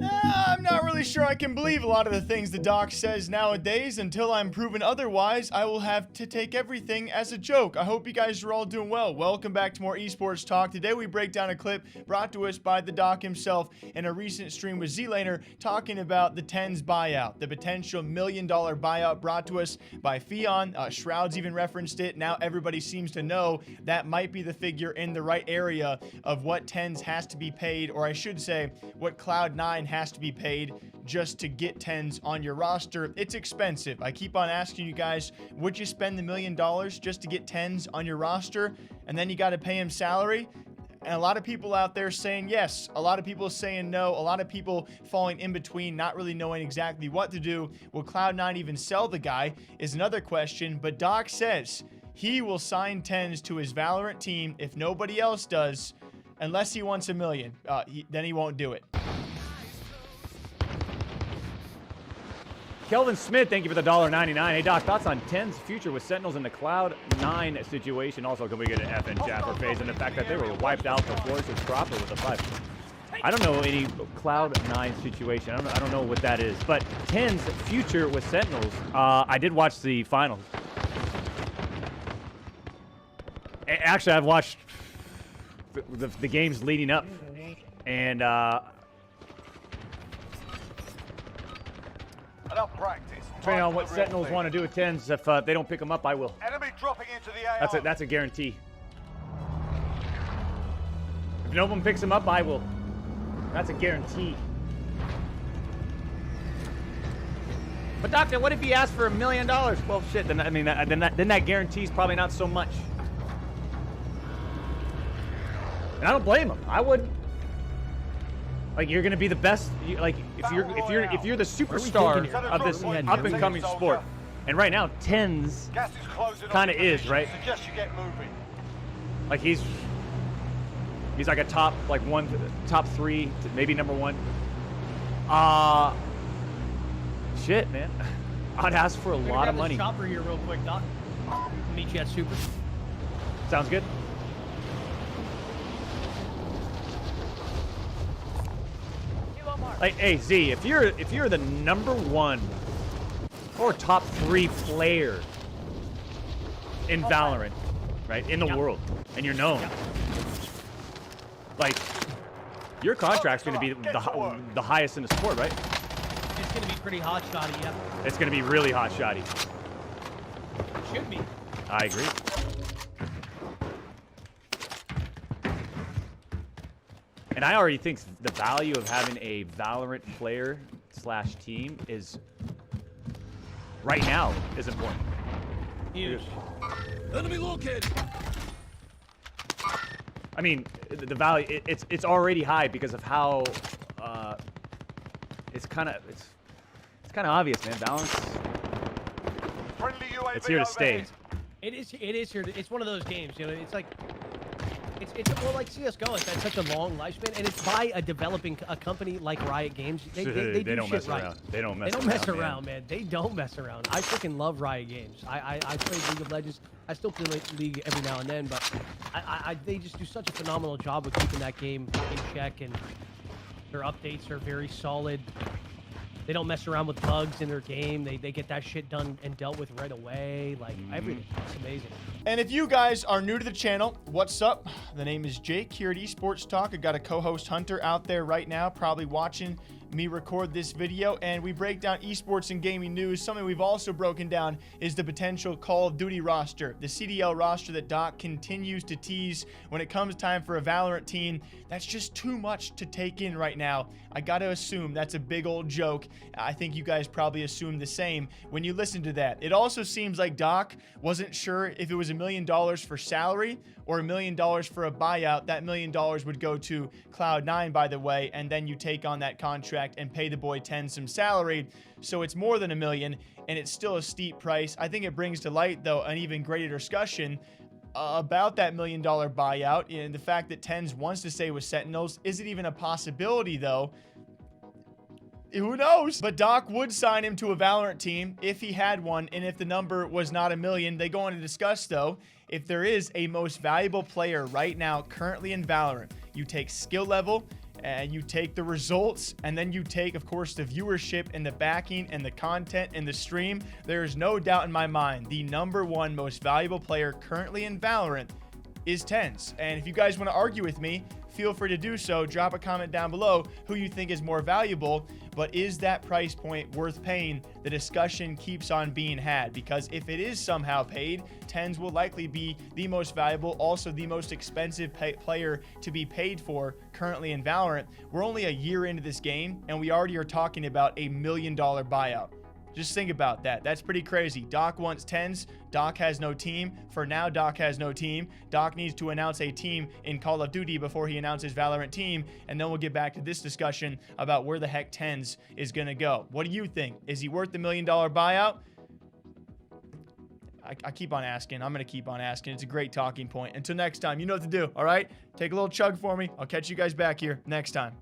I'm not really sure I can believe a lot of the things the doc says nowadays. Until I'm proven otherwise, I will have to take everything as a joke. I hope you guys are all doing well. Welcome back to more esports talk. Today we break down a clip brought to us by the doc himself in a recent stream with Z-Laner talking about the TenZ buyout, the potential $1 million buyout brought to us by Fion. Shroud's even referenced it. Now everybody seems to know that might be the figure in the right area of what TenZ has to be paid, or I should say what Cloud9 has to be paid just to get TenZ on your roster. It's expensive. I keep on asking you guys, would you spend the $1 million just to get TenZ on your roster? And then you got to pay him salary? And a lot of people out there saying yes, a lot of people saying no, a lot of people falling in between, not really knowing exactly what to do. Will Cloud9 even sell the guy is another question, but Doc says he will sign TenZ to his Valorant team if nobody else does, unless he wants $1 million. Then he won't do it. Kelvin Smith, thank you for the $1.99. Hey, Doc, thoughts on TenZ future with Sentinels in the Cloud9 situation? Also, can we get an F and Jaffer phase and the fact that they were wiped out before it's proper with a 5? I don't know any Cloud9 situation. I don't know what that is. But TenZ future with Sentinels, I did watch the finals. Actually, I've watched the games leading up. And Enough practice. depending on what Sentinels want to do with TenZ, if they don't pick them up, I will. Enemy dropping into the AR. That's a guarantee. If no one picks him up, I will. That's a guarantee. But Doctor, what if he asked for $1 million? Well, shit. Then I mean, then that guarantee is probably not so much. And I don't blame him. I wouldn't. Like, you're gonna be the best. Like, if you're the superstar of this up and coming sport, and right now TenZ kind of is, right? Suggest you get moving. Like he's like a top top 3, maybe number 1. Shit, man. I'd ask for a lot of money. Chopper here real quick, Doc. Meet you at Super. Sounds good. Like, hey Z, if you're the number 1 or top 3 player in Valorant, right, in the world, and you're known, like, your contract's gonna be the highest in the sport, right? It's gonna be pretty hot shotty, yeah. It's gonna be really hot shotty. It should be. I agree. And I already think the value of having a Valorant player / team is, right now, is important. Huge. Enemy located. I mean, the value, it's already high because of how, it's kind of obvious, man. Valorant, it's here to stay. It is here. It's one of those games, you know. It's like, it's more like CS:GO. It's had such a long lifespan, and it's by a company like Riot Games. They do don't shit mess right. around. They don't mess around, man. They don't mess around. I freaking love Riot Games. I play League of Legends. I still play League every now and then, but they just do such a phenomenal job with keeping that game in check, and their updates are very solid. They don't mess around with bugs in their game. They get that shit done and dealt with right away. Like, everything. It's amazing. And if you guys are new to the channel, what's up? The name is Jake here at Esports Talk. I got a co-host Hunter out there right now, probably watching me record this video, and we break down esports and gaming news. Something we've also broken down is the potential Call of Duty roster, the CDL roster that Doc continues to tease. When it comes time for a Valorant team, that's just too much to take in right now. I gotta assume that's a big old joke. I think you guys probably assume the same when you listen to that. It also seems like Doc wasn't sure if it was $1 million for salary or $1 million for a buyout. That $1 million would go to Cloud9, by the way, and then you take on that contract and pay the boy TenZ some salary. So it's more than $1 million, and it's still a steep price. I think it brings to light, though, an even greater discussion about that $1 million buyout, and the fact that TenZ wants to stay with Sentinels. Is it even a possibility, though? Who knows? But Doc would sign him to a Valorant team if he had one, and if the number was not $1 million. They go on to discuss, though, if there is a most valuable player right now currently in Valorant. You take skill level, and you take the results, and then you take, of course, the viewership and the backing and the content and the stream, there is no doubt in my mind the #1 most valuable player currently in Valorant is TenZ. And if you guys want to argue with me, feel free to do so. Drop a comment down below who you think is more valuable. But is that price point worth paying? The discussion keeps on being had, because if it is somehow paid, TenZ will likely be the most valuable, also the most expensive player to be paid for currently in Valorant. We're only a year into this game, and we already are talking about a $1 million buyout. Just think about that. That's pretty crazy. Doc wants TenZ. Doc has no team. For now, Doc has no team. Doc needs to announce a team in Call of Duty before he announces Valorant team. And then we'll get back to this discussion about where the heck TenZ is going to go. What do you think? Is he worth the $1 million buyout? I keep on asking. I'm going to keep on asking. It's a great talking point. Until next time, you know what to do, all right? Take a little chug for me. I'll catch you guys back here next time.